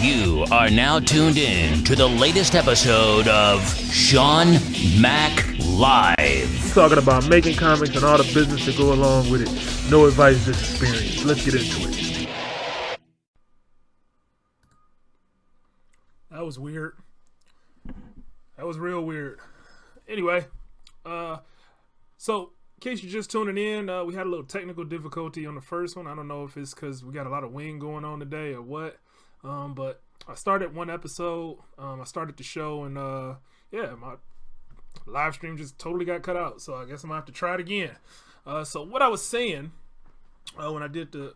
You are now tuned in to the latest episode of Sean Mack Live. Talking about making comics and all the business that go along with it. No advice, just experience. Let's get into it. That was weird. That was real weird. Anyway, so in case you're just tuning in, we had a little technical difficulty on the first one. I don't know if it's because we got a lot of wind going on today or what. But I started one episode. I started the show, and my live stream just totally got cut out. So I guess I'm gonna have to try it again. So what I was saying when I did the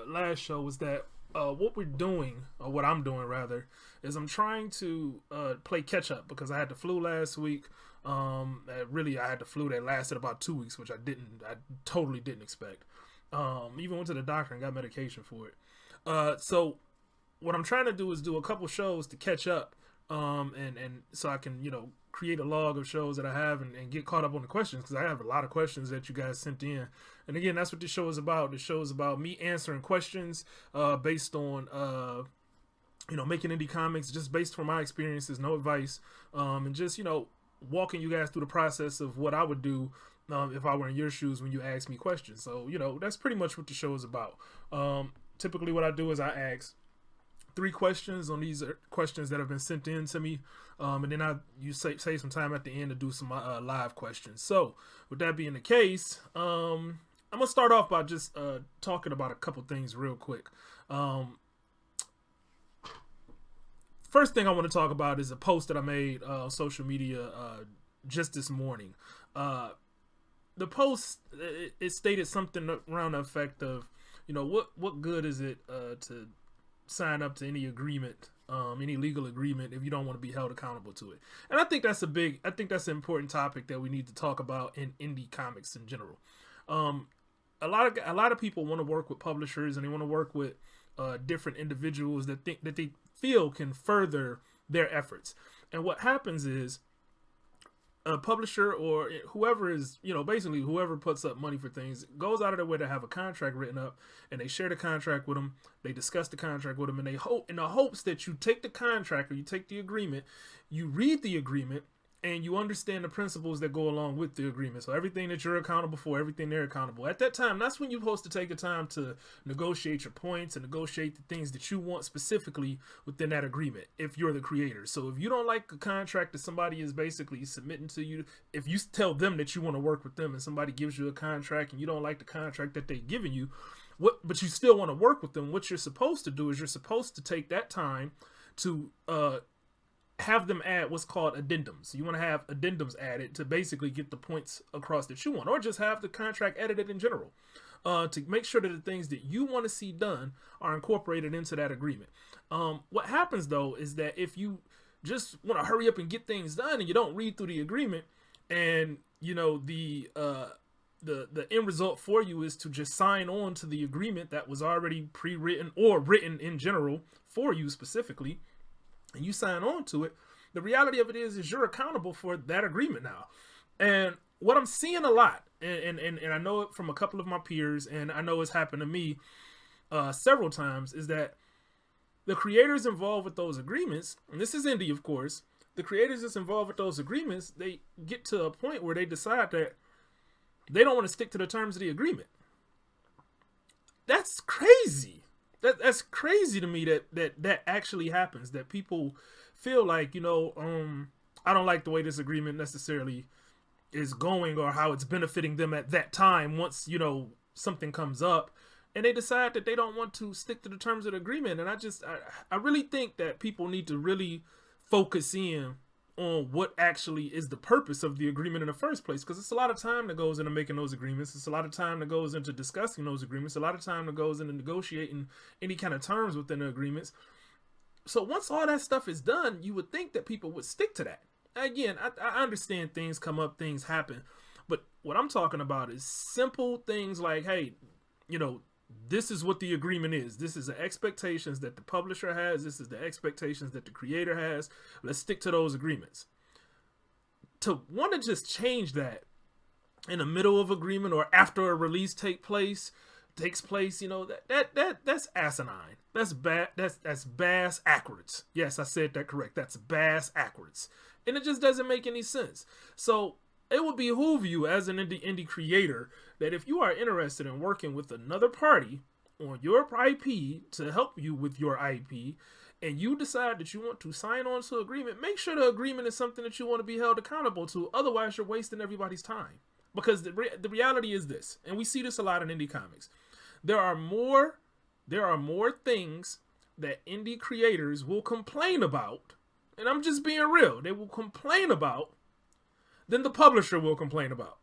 last show was that what we're doing, or what I'm doing rather, is I'm trying to play catch up because I had the flu last week. I had the flu that lasted about 2 weeks, which I totally didn't expect. Even went to the doctor and got medication for it. So what I'm trying to do is do a couple shows to catch up, and so I can, create a log of shows that I have and get caught up on the questions, because I have a lot of questions that you guys sent in. And again, that's what this show is about. This show is about me answering questions based on, making indie comics, just based from my experiences, no advice, and just, walking you guys through the process of what I would do if I were in your shoes when you ask me questions. So, that's pretty much what the show is about. Typically what I do is I ask 3 questions on these questions that have been sent in to me, and then you save some time at the end to do some live questions. So with that being the case, I'm gonna start off by just talking about a couple things real quick. First thing I want to talk about is a post that I made on social media just this morning. The post, it stated something around the effect of, what good is it to sign up to any agreement, any legal agreement, if you don't want to be held accountable to it. And I think that's an important topic that we need to talk about in indie comics in general. A lot of people want to work with publishers, and they want to work with different individuals that they feel can further their efforts. And what happens is a publisher or whoever is, basically whoever puts up money for things goes out of their way to have a contract written up, and they share the contract with them. They discuss the contract with them, and they hope, in the hopes that you take the contract or you take the agreement, you read the agreement, and you understand the principles that go along with the agreement. So everything that you're accountable for, everything they're accountable. At that time, that's when you're supposed to take the time to negotiate your points and negotiate the things that you want specifically within that agreement, if you're the creator. So if you don't like a contract that somebody is basically submitting to you, if you tell them that you want to work with them and somebody gives you a contract and you don't like the contract that they've given you, but you still want to work with them, what you're supposed to do is you're supposed to take that time to have them add what's called addendums. So you want to have addendums added to basically get the points across that you want, or just have the contract edited in general to make sure that the things that you want to see done are incorporated into that agreement. What happens though is that if you just want to hurry up and get things done and you don't read through the agreement, and the end result for you is to just sign on to the agreement that was already pre-written or written in general for you specifically, and you sign on to it, the reality of it is you're accountable for that agreement now. And what I'm seeing a lot, and I know it from a couple of my peers, and I know it's happened to me several times, is that the creators involved with those agreements, and this is indie, of course, the creators that's involved with those agreements, they get to a point where they decide that they don't want to stick to the terms of the agreement. That's crazy. That's crazy to me that actually happens, that people feel like, I don't like the way this agreement necessarily is going or how it's benefiting them at that time once, something comes up, and they decide that they don't want to stick to the terms of the agreement. And I really think that people need to really focus in on what actually is the purpose of the agreement in the first place, because it's a lot of time that goes into making those agreements. It's a lot of time that goes into discussing those agreements, a lot of time that goes into negotiating any kind of terms within the agreements. So once all that stuff is done, you would think that people would stick to that. Again, I understand things come up, things happen, but what I'm talking about is simple things like, hey, this is what the agreement is. This is the expectations that the publisher has. This is the expectations that the creator has. Let's stick to those agreements. To want to just change that in the middle of agreement or after a release take place, takes place, that's asinine. That's bad. That's bass backwards. Yes, I said that correct. That's bass backwards, and it just doesn't make any sense. So it would behoove you as an indie creator that if you are interested in working with another party on your IP to help you with your IP, and you decide that you want to sign on to an agreement, make sure the agreement is something that you want to be held accountable to. Otherwise, you're wasting everybody's time. Because the reality is this, and we see this a lot in indie comics. There are more things that indie creators will complain about, and I'm just being real, they will complain about than the publisher will complain about.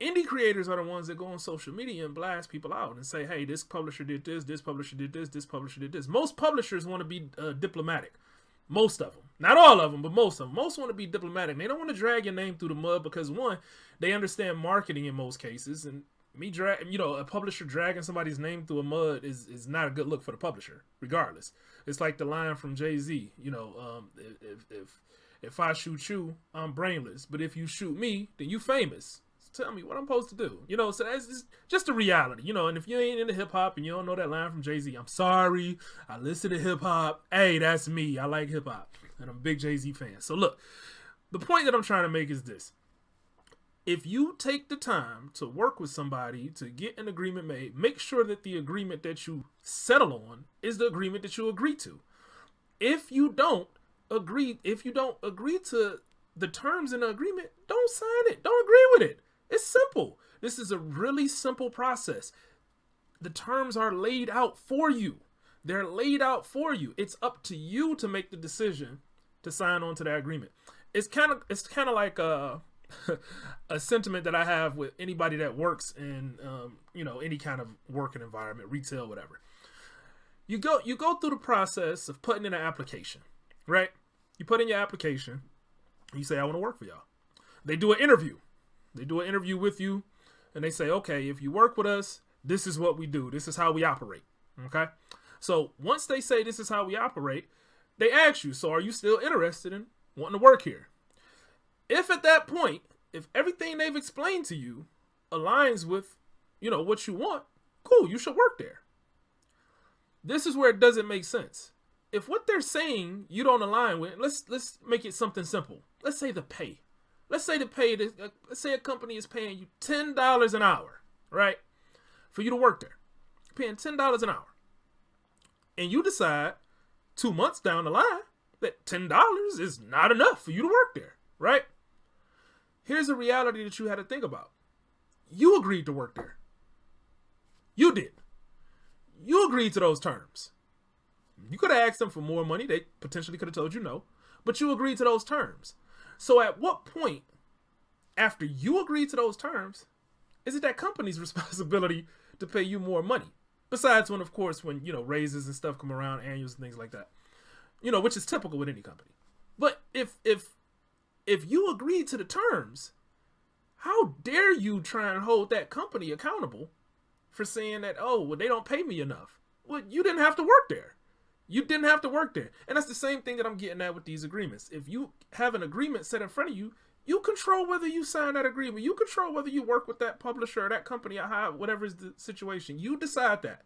Indie creators are the ones that go on social media and blast people out and say, hey, this publisher did this publisher did this publisher did this. Most publishers want to be diplomatic. Most of them. Not all of them, but most of them. Most want to be diplomatic. They don't want to drag your name through the mud because, one, they understand marketing in most cases. And a publisher dragging somebody's name through a mud is not a good look for the publisher, regardless. It's like the line from Jay-Z, if I shoot you, I'm brainless. But if you shoot me, then you famous. Tell me what I'm supposed to do. So that's just a reality, and if you ain't into hip hop and you don't know that line from Jay-Z, I'm sorry. I listen to hip hop. Hey, that's me. I like hip hop and I'm a big Jay-Z fan. So look, the point that I'm trying to make is this. If you take the time to work with somebody to get an agreement made, make sure that the agreement that you settle on is the agreement that you agree to. If you don't agree to the terms in the agreement, don't sign it. Don't agree with it. It's simple. This is a really simple process. The terms are laid out for you. They're laid out for you. It's up to you to make the decision to sign on to that agreement. It's kind of like a sentiment that I have with anybody that works in any kind of working environment, retail, whatever. You go through the process of putting in an application, right? You put in your application. You say, I want to work for y'all. They do an interview. They do an interview with you, and they say, okay, if you work with us, this is what we do. This is how we operate, okay? So once they say this is how we operate, they ask you, so are you still interested in wanting to work here? If at that point, if everything they've explained to you aligns with, what you want, cool, you should work there. This is where it doesn't make sense. If what they're saying you don't align with, let's make it something simple. Let's say the pay. Let's say let's say a company is paying you $10 an hour, right? For you to work there. Paying $10 an hour. And you decide 2 months down the line that $10 is not enough for you to work there, right? Here's a reality that you had to think about. You agreed to work there. You did. You agreed to those terms. You could have asked them for more money. They potentially could have told you no. But you agreed to those terms. So at what point, after you agree to those terms, is it that company's responsibility to pay you more money? Besides when, of course, when, raises and stuff come around, annuals and things like that, which is typical with any company. But if you agreed to the terms, how dare you try and hold that company accountable for saying that, they don't pay me enough? Well, you didn't have to work there. You didn't have to work there. And that's the same thing that I'm getting at with these agreements. If you have an agreement set in front of you, you control whether you sign that agreement. You control whether you work with that publisher or that company or whatever is the situation. You decide that.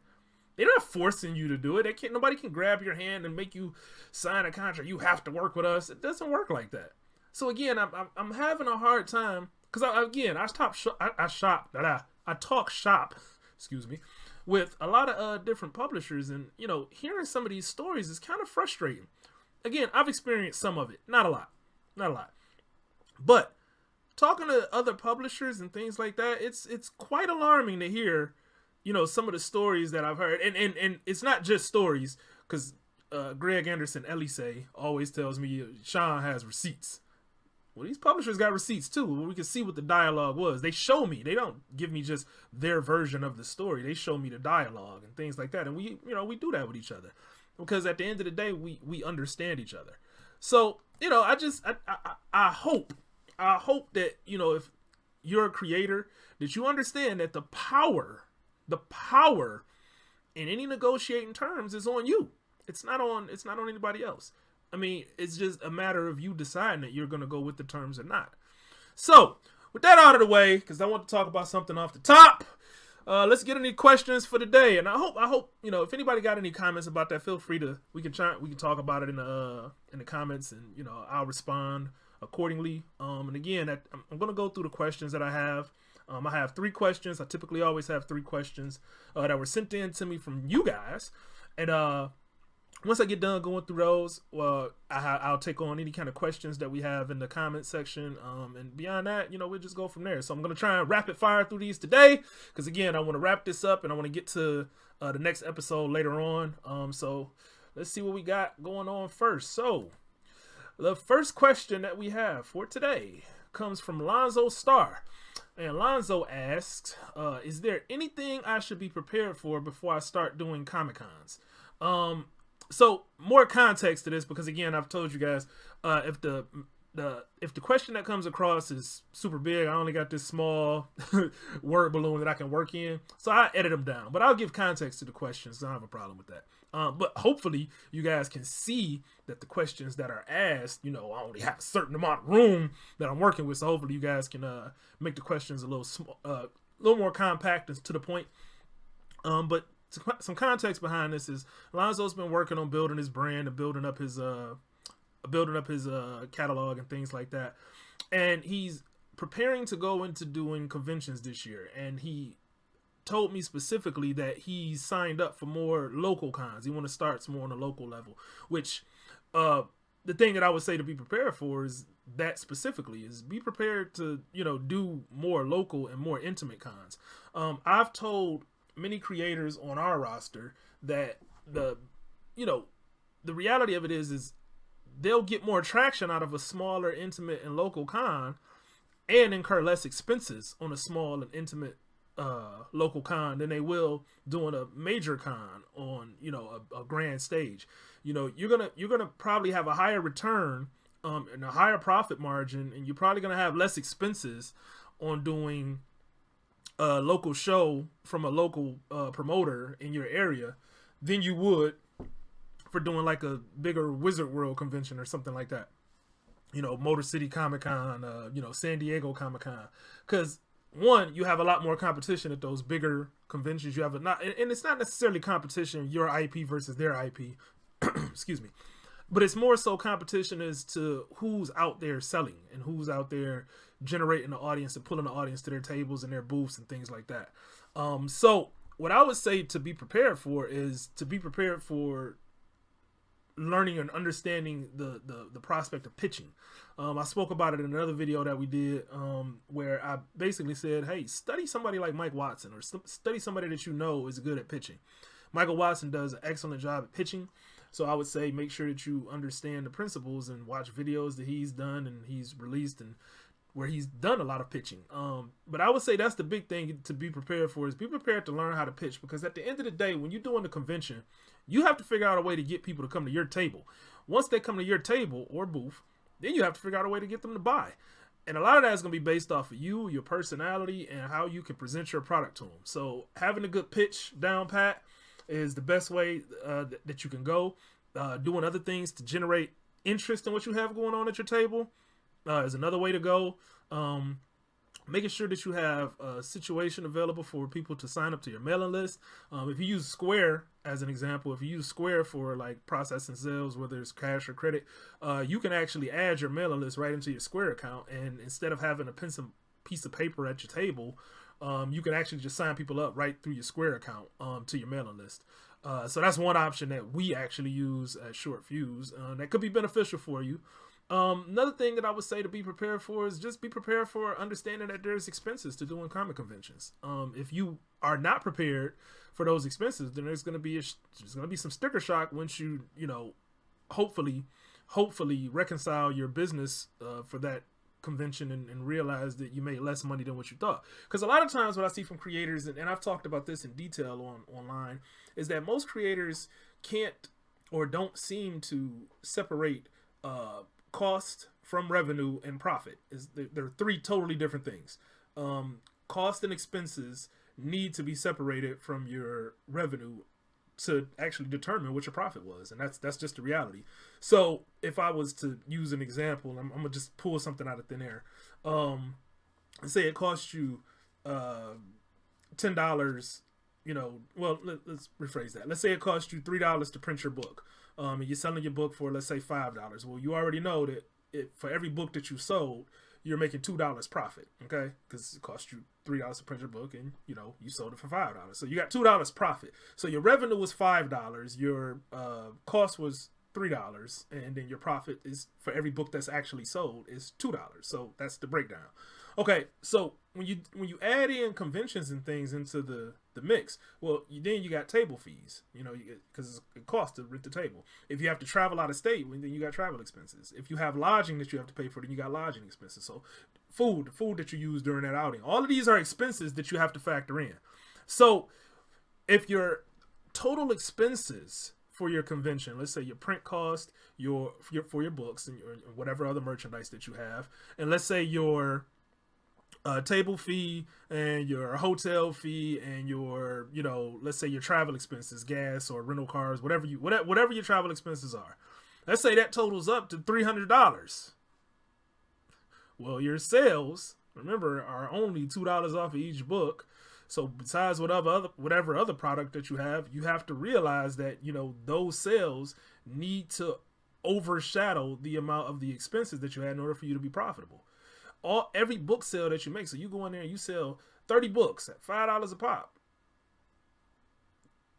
They're not forcing you to do it. Nobody can grab your hand and make you sign a contract. You have to work with us. It doesn't work like that. So again, I'm having a hard time because I talk shop. Excuse me. With a lot of different publishers, and hearing some of these stories is kind of frustrating. Again, I've experienced some of it, not a lot, but talking to other publishers and things like that, it's quite alarming to hear, some of the stories that I've heard, and it's not just stories, because Greg Anderson Elise always tells me Sean has receipts. Well, these publishers got receipts too. We can see what the dialogue was. They show me. They don't give me just their version of the story. They show me the dialogue and things like that. And we do that with each other because at the end of the day, we understand each other. So, I hope that, if you're a creator, that you understand that the power in any negotiating terms is on you. It's not on anybody else. I mean, it's just a matter of you deciding that you're going to go with the terms or not. So, with that out of the way, because I want to talk about something off the top, let's get any questions for today. And I hope if anybody got any comments about that, feel free to we can talk about it in the comments, and I'll respond accordingly. And again, I'm gonna go through the questions that I have. I have 3 questions. I typically always have 3 questions that were sent in to me from you guys, and once I get done going through those, I'll take on any kind of questions that we have in the comment section. And beyond that, we'll just go from there. So I'm going to try and rapid fire through these today, because again, I want to wrap this up and I want to get to the next episode later on. So let's see what we got going on first. So the first question that we have for today comes from Lonzo Star. And Lonzo asks, is there anything I should be prepared for before I start doing Comic-Cons? So more context to this, because again, I've told you guys, if the question that comes across is super big, I only got this small word balloon that I can work in, so I edit them down. But I'll give context to the questions. I don't have a problem with that. But hopefully you guys can see that the questions that are asked, I only have a certain amount of room that I'm working with. So hopefully you guys can make the questions a little more compact and to the point. But some context behind this is Lonzo's been working on building his brand and building up his catalog and things like that, and he's preparing to go into doing conventions this year. And he told me specifically that he's signed up for more local cons. He want to start more on a local level, which the thing that I would say to be prepared for is that specifically is be prepared to do more local and more intimate cons. I've told many creators on our roster that the reality of it is they'll get more traction out of a smaller, intimate, and local con, and incur less expenses on a small and intimate local con than they will doing a major con on a grand stage. You're gonna probably have a higher return and a higher profit margin, and you're probably gonna have less expenses on doing a local show from a local promoter in your area than you would for doing like a bigger Wizard World convention or something like that. Motor City Comic Con, San Diego Comic Con. Because one, you have a lot more competition at those bigger conventions. You have and it's not necessarily competition, your IP versus their IP. Excuse me. But it's more so competition as to who's out there selling and who's out there generating the audience and pulling the audience to their tables and their booths and things like that. So what I would say to be prepared for is to be prepared for learning and understanding the prospect of pitching. I spoke about it in another video that we did where I basically said, hey, study somebody like Mike Watson, or study somebody that is good at pitching. Michael Watson does an excellent job at pitching. So I would say make sure that you understand the principles and watch videos that he's done and he's released and where he's done a lot of pitching. But I would say that's the big thing to be prepared for, is be prepared to learn how to pitch, because at the end of the day, when you're doing the convention, you have to figure out a way to get people to come to your table. Once they come to your table or booth, then you have to figure out a way to get them to buy. And a lot of that is going to be based off of you, your personality, and how you can present your product to them. So having a good pitch down pat is the best way that you can go. Doing other things to generate interest in what you have going on at your table is another way to go. Making sure that you have a situation available for people to sign up to your mailing list. If you use Square as an example, if you use Square for like processing sales, whether it's cash or credit, you can actually add your mailing list right into your Square account. And instead of having a piece of paper at your table, you can actually just sign people up right through your Square account to your mailing list. So that's one option that we actually use at Short Fuse that could be beneficial for you. Another thing that I would say to be prepared for is just be prepared for understanding that there's expenses to doing comic conventions. If you are not prepared for those expenses, then there's going to be some sticker shock once you hopefully reconcile your business for that convention and realize that you made less money than what you thought. Because a lot of times what I see from creators, and I've talked about this in detail online, is that most creators can't or don't seem to separate cost from revenue and profit. They're 3 totally different things. Cost and expenses need to be separated from your revenue to actually determine what your profit was, and that's just the reality. So if I was to use an example, I'm gonna just pull something out of thin air. Say it costs you $10, well, let's rephrase that. Let's say it costs you $3 to print your book, and you're selling your book for, let's say, $5. Well, you already know that for every book that you sold, you're making $2 profit, okay? Because it cost you $3 to print your book, and you sold it for $5. So you got $2 profit. So your revenue was $5, your cost was $3, and then your profit is, for every book that's actually sold, is $2. So that's the breakdown. Okay, so when you add in conventions and things into the mix, well, then you got table fees, because it costs to rent the table. If you have to travel out of state, then you got travel expenses. If you have lodging that you have to pay for, then you got lodging expenses. So the food that you use during that outing, all of these are expenses that you have to factor in. So if your total expenses for your convention, let's say your print cost, for your books and whatever other merchandise that you have, and let's say your table fee and your hotel fee and your, let's say your travel expenses, gas or rental cars, whatever your travel expenses are. Let's say that totals up to $300. Well, your sales, remember, are only $2 off of each book. So besides whatever other product that you have to realize that, those sales need to overshadow the amount of the expenses that you had in order for you to be profitable. Every book sale that you make, so you go in there and you sell 30 books at $5 a pop.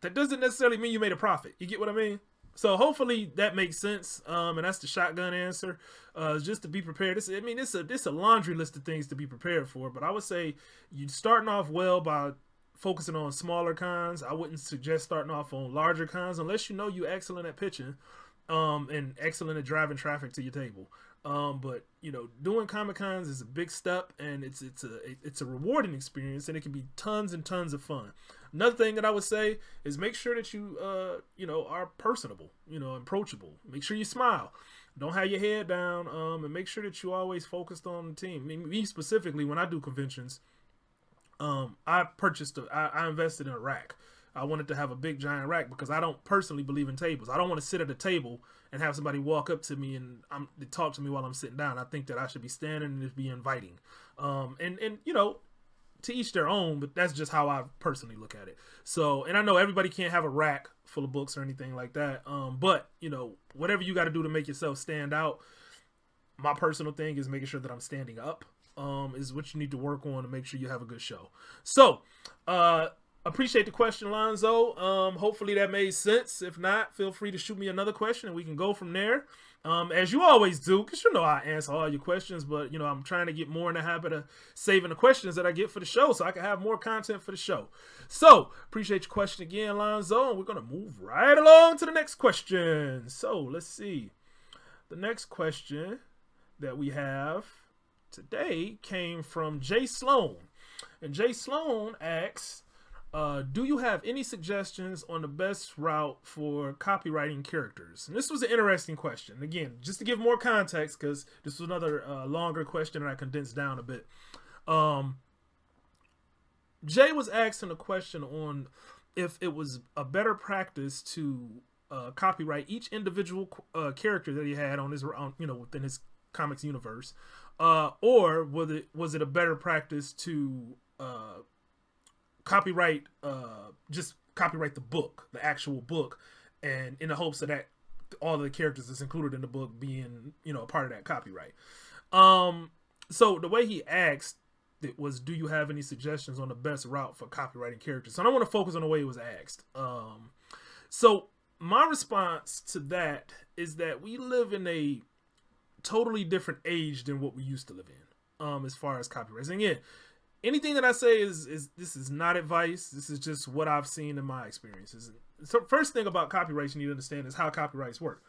That doesn't necessarily mean you made a profit. You get what I mean? So hopefully that makes sense. And that's the shotgun answer. Just to be prepared. It's a laundry list of things to be prepared for. But I would say you're starting off well by focusing on smaller cons. I wouldn't suggest starting off on larger cons unless you're excellent at pitching, and excellent at driving traffic to your table. But doing Comic Cons is a big step, and it's a rewarding experience, and it can be tons and tons of fun. Another thing that I would say is make sure that you are personable, approachable. Make sure you smile. Don't have your head down, and make sure that you always focused on the team. Me specifically, when I do conventions, I invested in a rack. I wanted to have a big giant rack because I don't personally believe in tables. I don't want to sit at a table and have somebody walk up to me and talk to me while I'm sitting down. I think that I should be standing and just be inviting. And to each their own, but that's just how I personally look at it. So, and I know everybody can't have a rack full of books or anything like that. But whatever you got to do to make yourself stand out. My personal thing is making sure that I'm standing up, is what you need to work on to make sure you have a good show. So, appreciate the question, Lonzo. Hopefully that made sense. If not, feel free to shoot me another question and we can go from there. As you always do, because I answer all your questions, but I'm trying to get more in the habit of saving the questions that I get for the show so I can have more content for the show. So, appreciate your question again, Lonzo, and we're going to move right along to the next question. So, let's see. The next question that we have today came from Jay Sloan. And Jay Sloan asks, do you have any suggestions on the best route for copywriting characters? And this was an interesting question. Again, just to give more context, because this was another longer question and I condensed down a bit. Jay was asking a question on if it was a better practice to copyright each individual character that he had on his, within his comics universe, or was it a better practice to copyright the book, the actual book, and in the hopes of that all of the characters that's included in the book being a part of that copyright. So the way he asked it was, do you have any suggestions on the best route for copywriting characters? So I don't want to focus on the way it was asked. So my response to that is that we live in a totally different age than what we used to live in, as far as copyrights. And again, anything that I say is this is not advice. This is just what I've seen in my experiences. So first thing about copyrights you need to understand is how copyrights work.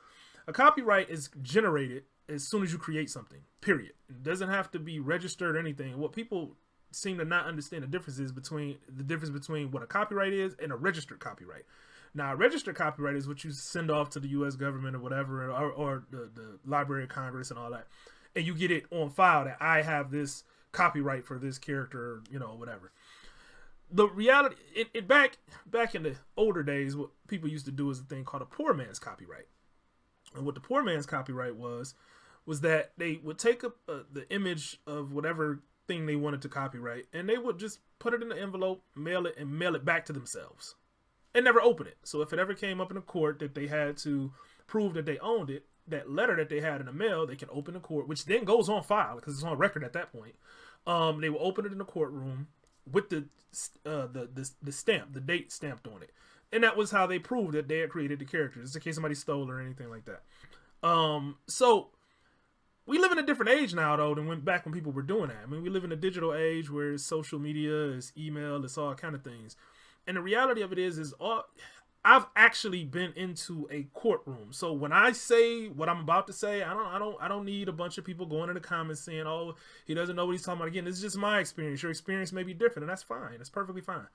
A copyright is generated as soon as you create something, period. It doesn't have to be registered or anything. What people seem to not understand the difference between what a copyright is and a registered copyright. Now, a registered copyright is what you send off to the U.S. government or whatever, or the Library of Congress and all that, and you get it on file that I have this copyright for this character, whatever. The reality, back in the older days, what people used to do is a thing called a poor man's copyright. And what the poor man's copyright was that they would take the image of whatever thing they wanted to copyright, and they would just put it in the envelope, mail it back to themselves, and never open it. So if it ever came up in a court that they had to prove that they owned it, that letter that they had in the mail, they can open the court, which then goes on file because it's on record at that point. They will open it in the courtroom with the stamp, the date stamped on it, and that was how they proved that they had created the characters, just in case somebody stole or anything like that. So we live in a different age now, though, than back when people were doing that. I mean, we live in a digital age where it's social media, it's email, it's all kind of things. And the reality of it is I've actually been into a courtroom. So when I say what I'm about to say, I don't need a bunch of people going in the comments saying, "Oh, he doesn't know what he's talking about." Again, this is just my experience. Your experience may be different, and that's fine. That's perfectly fine.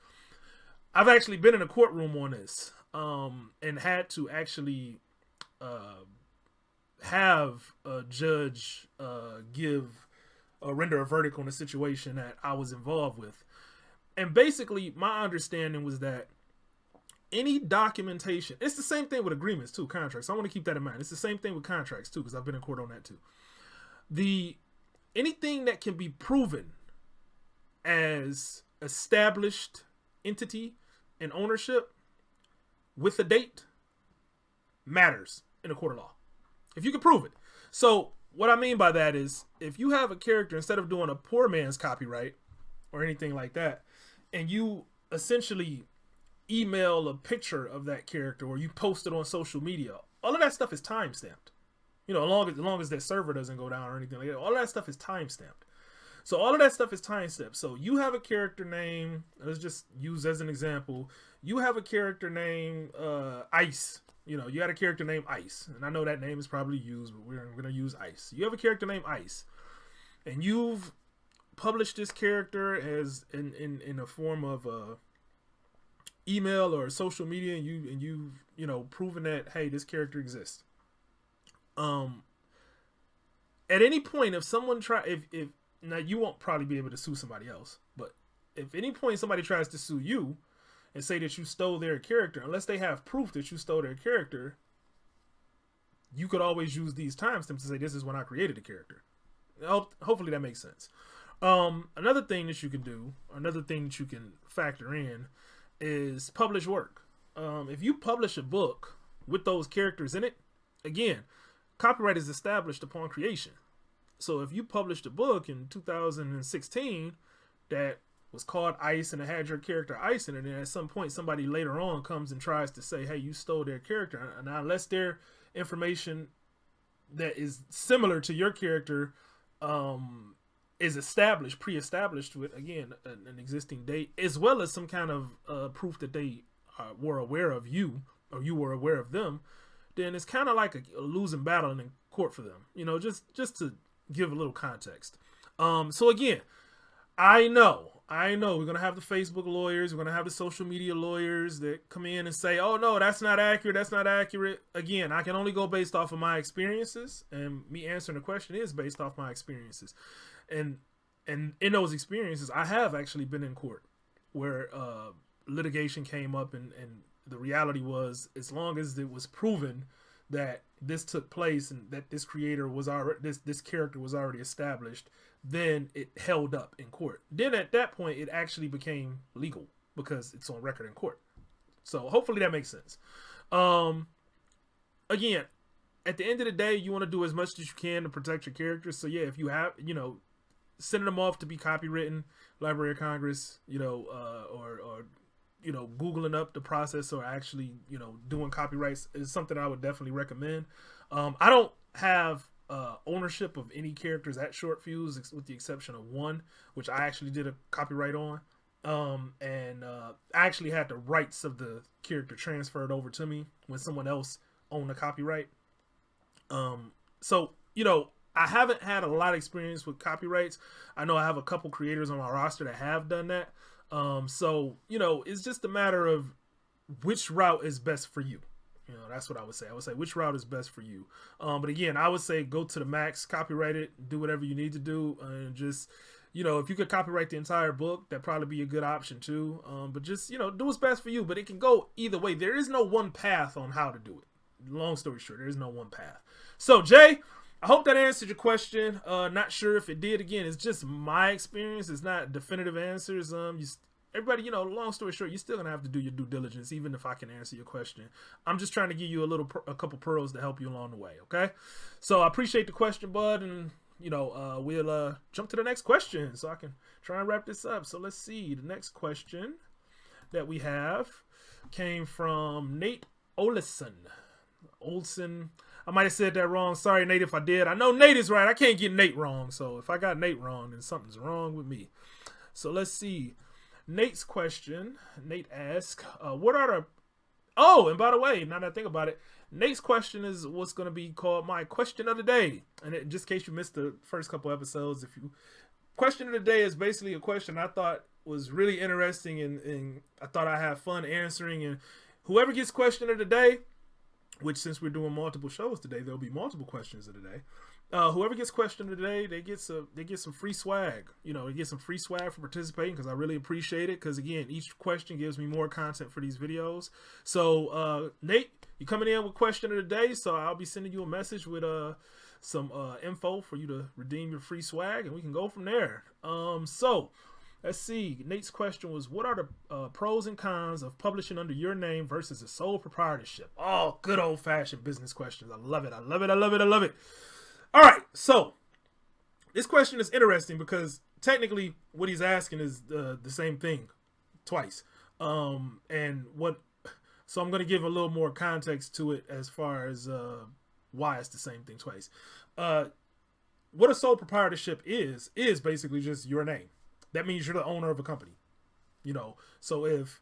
I've actually been in a courtroom on this, and had to actually have a judge render a verdict on a situation that I was involved with. And basically, my understanding was that any documentation, it's the same thing with agreements too, contracts. I want to keep that in mind. It's the same thing with contracts too, because I've been in court on that too. Anything that can be proven as established entity and ownership with a date matters in a court of law. If you can prove it. So what I mean by that is, if you have a character, instead of doing a poor man's copyright or anything like that, and you essentially email a picture of that character or you post it on social media, all of that stuff is time stamped. As long as that server doesn't go down or anything like that, all of that stuff is time stamped. So all of that stuff is time stamped. So you have a character name, let's just use as an example, you have a character name Ice. You had a character named Ice, and I know that name is probably used, but we're going to use Ice. You have a character named Ice, and you've published this character as in a form of email or social media, and you've proven that, hey, this character exists. At any point, if someone if now you won't probably be able to sue somebody else, but if any point somebody tries to sue you and say that you stole their character, unless they have proof that you stole their character, you could always use these timestamps to say, this is when I created the character. Hopefully that makes sense. Another thing that you can do, another thing that you can factor in, is publish work. If you publish a book with those characters in it, again, copyright is established upon creation. So if you published a book in 2016 that was called Ice and it had your character Ice in it, and at some point somebody later on comes and tries to say, hey, you stole their character, and unless their information that is similar to your character is established, pre-established with, again, an existing date, as well as some kind of proof that they were aware of you, or you were aware of them, then it's kind of like a losing battle in court for them. Just to give a little context. So again, I know we're going to have the Facebook lawyers, we're going to have the social media lawyers that come in and say, oh no, that's not accurate. Again, I can only go based off of my experiences, and me answering the question is based off my experiences. And in those experiences, I have actually been in court where litigation came up, and the reality was, as long as it was proven that this took place and that this creator was already, this character was already established, then it held up in court. Then at that point, it actually became legal because it's on record in court. So hopefully that makes sense. Again, at the end of the day, you want to do as much as you can to protect your characters. So yeah, if you have, sending them off to be copywritten, Library of Congress, or Googling up the process, or actually, doing copyrights is something I would definitely recommend. I don't have ownership of any characters at Short Fuse, with the exception of one, which I actually did a copyright on. And I actually had the rights of the character transferred over to me when someone else owned the copyright. So, I haven't had a lot of experience with copyrights. I know I have a couple creators on my roster that have done that. So, it's just a matter of which route is best for you. That's what I would say. I would say which route is best for you. But again, I would say go to the max, copyright it, do whatever you need to do, and just, if you could copyright the entire book, that'd probably be a good option too. But just, do what's best for you. But it can go either way. There is no one path on how to do it. Long story short, there is no one path. So, Jay, I hope that answered your question. Not sure if it did. Again, it's just my experience. It's not definitive answers. Everybody, long story short, you're still gonna have to do your due diligence, even if I can answer your question. I'm just trying to give you a couple pearls to help you along the way. Okay, so I appreciate the question, bud, and we'll jump to the next question so I can try and wrap this up. So let's see. The next question that we have came from Nate Olson. I might have said that wrong. Sorry, Nate, if I did. I know Nate is right. I can't get Nate wrong. So if I got Nate wrong, then something's wrong with me. So let's see. Nate's question. Nate asks, what are the... Oh, and by the way, now that I think about it, Nate's question is what's going to be called my question of the day. And just in case you missed the first couple episodes, question of the day is basically a question I thought was really interesting and I thought I had fun answering. And whoever gets question of the day, which since we're doing multiple shows today, there'll be multiple questions of the day. Whoever gets question of the day, they get some free swag. They get some free swag for participating because I really appreciate it. Because again, each question gives me more content for these videos. So Nate, you're coming in with question of the day, so I'll be sending you a message with some info for you to redeem your free swag, and we can go from there. So let's see. Nate's question was, what are the pros and cons of publishing under your name versus a sole proprietorship? Oh, good old-fashioned business questions. I love it. I love it. I love it. I love it. All right. So this question is interesting because technically what he's asking is the same thing twice. So I'm going to give a little more context to it as far as why it's the same thing twice. What a sole proprietorship is basically just your name. That means you're the owner of a company, So if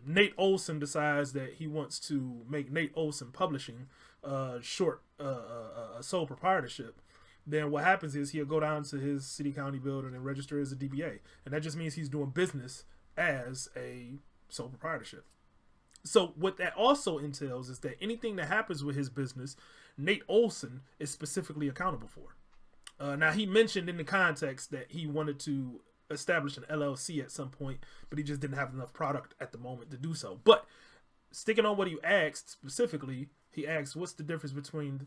Nate Olson decides that he wants to make Nate Olson Publishing a sole proprietorship, then what happens is he'll go down to his city county building and register as a DBA, and that just means he's doing business as a sole proprietorship. So what that also entails is that anything that happens with his business, Nate Olson is specifically accountable for. Now, he mentioned in the context that he wanted to establish an LLC at some point, but he just didn't have enough product at the moment to do so. But sticking on what he asked specifically, he asked, what's the difference between,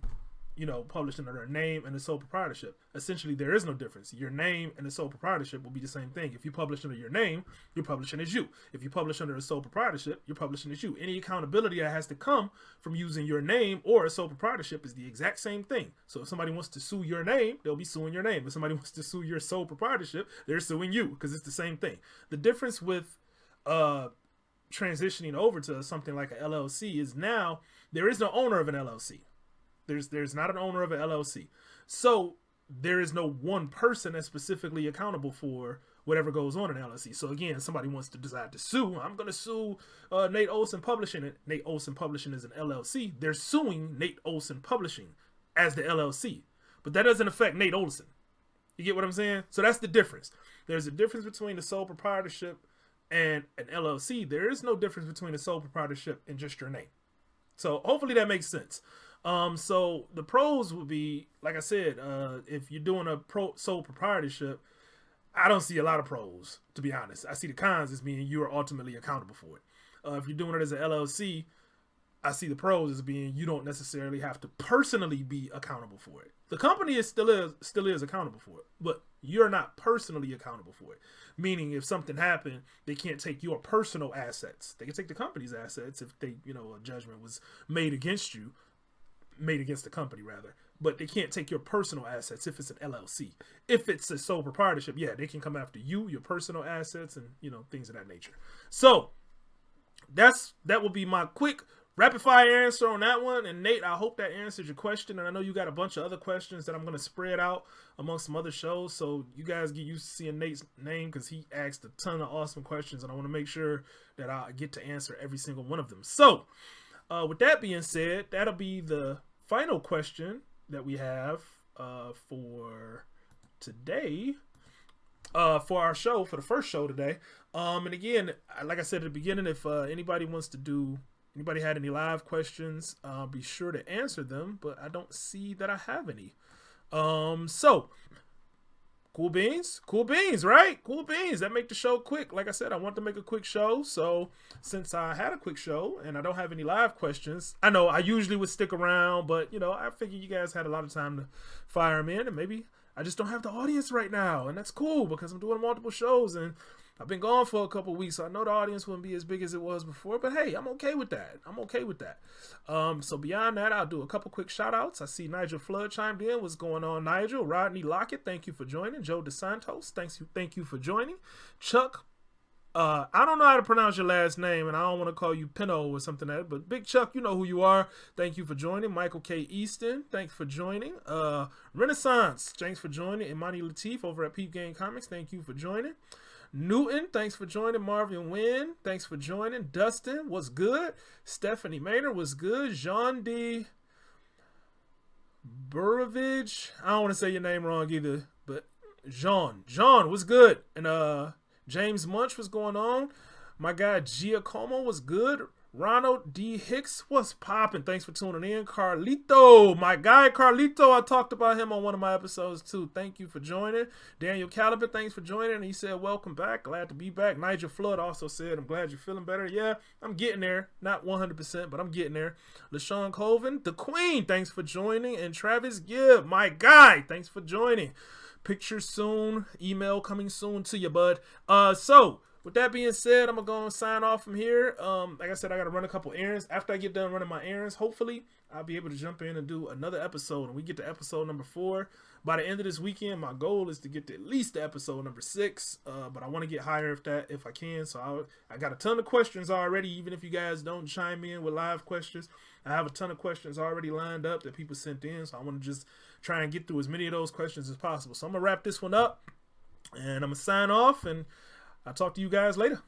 publishing under a name and a sole proprietorship? Essentially, there is no difference. Your name and a sole proprietorship will be the same thing. If you publish under your name, you're publishing as you. If you publish under a sole proprietorship, you're publishing as you. Any accountability that has to come from using your name or a sole proprietorship is the exact same thing. So if somebody wants to sue your name, they'll be suing your name. If somebody wants to sue your sole proprietorship, they're suing you because it's the same thing. The difference with transitioning over to something like an LLC is now there is no owner of an LLC. There's not an owner of an LLC. So there is no one person that's specifically accountable for whatever goes on in LLC. So again, somebody wants to decide to sue. I'm going to sue Nate Olson Publishing. Nate Olson Publishing is an LLC. They're suing Nate Olson Publishing as the LLC. But that doesn't affect Nate Olson. You get what I'm saying? So that's the difference. There's a difference between the sole proprietorship and an LLC. There is no difference between a sole proprietorship and just your name. So hopefully that makes sense. So the pros would be, like I said, if you're doing a sole proprietorship, I don't see a lot of pros, to be honest. I see the cons as being you are ultimately accountable for it. If you're doing it as an LLC, I see the pros as being you don't necessarily have to personally be accountable for it. The company still is accountable for it, but you're not personally accountable for it. Meaning, if something happened, they can't take your personal assets. They can take the company's assets if a judgment was made against the company rather. But they can't take your personal assets if it's an LLC. If it's a sole proprietorship, yeah, they can come after you, your personal assets, and things of that nature. So that will be my quick rapid fire answer on that one. And Nate, I hope that answered your question. And I know you got a bunch of other questions that I'm going to spread out among some other shows. So you guys get used to seeing Nate's name because he asked a ton of awesome questions. And I want to make sure that I get to answer every single one of them. So with that being said, that'll be the final question that we have for today. For our show, for the first show today. And again, like I said at the beginning, if anybody had any live questions, be sure to answer them, but I don't see that I have any. So Cool beans, right? Cool beans. That make the show quick. Like I said, I want to make a quick show. So since I had a quick show and I don't have any live questions, I know I usually would stick around, but I figured you guys had a lot of time to fire them in, and maybe I just don't have the audience right now, and that's cool because I'm doing multiple shows and I've been gone for a couple of weeks, so I know the audience wouldn't be as big as it was before, but hey, I'm okay with that. So beyond that, I'll do a couple quick shout outs. I see Nigel Flood chimed in. What's going on, Nigel? Rodney Lockett, thank you for joining. Joe DeSantos, thank you for joining. Chuck, I don't know how to pronounce your last name, and I don't want to call you Pino or something like that, but Big Chuck, you know who you are. Thank you for joining. Michael K. Easton, thanks for joining. Renaissance, thanks for joining. Imani Latif over at Peep Game Comics, thank you for joining. Newton, thanks for joining. Marvin Wynn, thanks for joining. Dustin, what's good? Stephanie Maynard, what's good? Jean D. Burovich, I don't want to say your name wrong either, but Jean, what's good? And James Munch, what's going on? My guy Giacomo, what's good? Ronald D. Hicks, what's poppin'? Thanks for tuning in. Carlito, my guy Carlito, I talked about him on one of my episodes too. Thank you for joining. Daniel Caliber, thanks for joining. He said, welcome back. Glad to be back. Nigel Flood also said, I'm glad you're feeling better. Yeah, I'm getting there. Not 100%, but I'm getting there. LaShawn Colvin, the Queen, thanks for joining. And Travis Gibb, my guy, thanks for joining. Picture soon. Email coming soon to you, bud. So, with that being said, I'm going to go and sign off from here. Like I said, I got to run a couple errands. After I get done running my errands, hopefully, I'll be able to jump in and do another episode. And we get to episode number 4. By the end of this weekend, my goal is to get to at least to episode number 6. But I want to get higher if I can. So I got a ton of questions already, even if you guys don't chime in with live questions. I have a ton of questions already lined up that people sent in. So I want to just try and get through as many of those questions as possible. So I'm going to wrap this one up. And I'm going to sign off. And I'll talk to you guys later.